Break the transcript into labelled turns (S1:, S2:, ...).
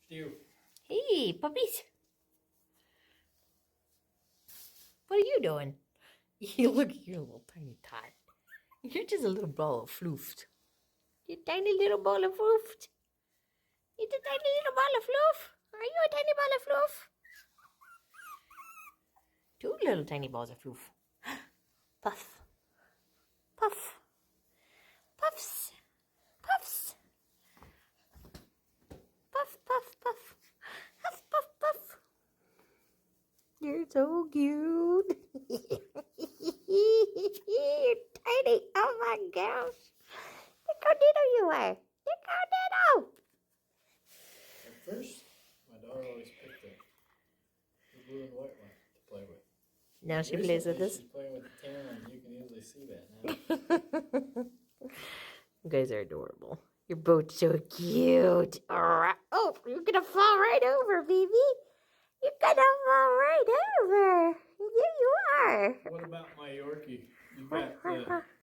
S1: Stew.
S2: Hey, puppies. What are you doing? You look, you're a little tiny tot. You're just a little ball of floofed. You tiny little ball of floofed. You're a tiny little ball of floof. Are you a tiny ball of floof? Two little tiny balls of floof. Puff. Puff. Puffs. Puffs. Puff, puff, puff. Puff, puff, puff. You're so cute. You're tiny. Oh my gosh. Look how little you are. Look how little.
S1: At first, my daughter always picked the blue and white one to play with.
S2: Now she plays with
S1: Recently,
S2: this.
S1: she's playing with the tan one. You can easily see that now.
S2: You guys are adorable. You're both so cute. Oh, you're gonna fall right over, baby. You're gonna fall right over. Yeah, you are.
S1: What about my Yorkie? You got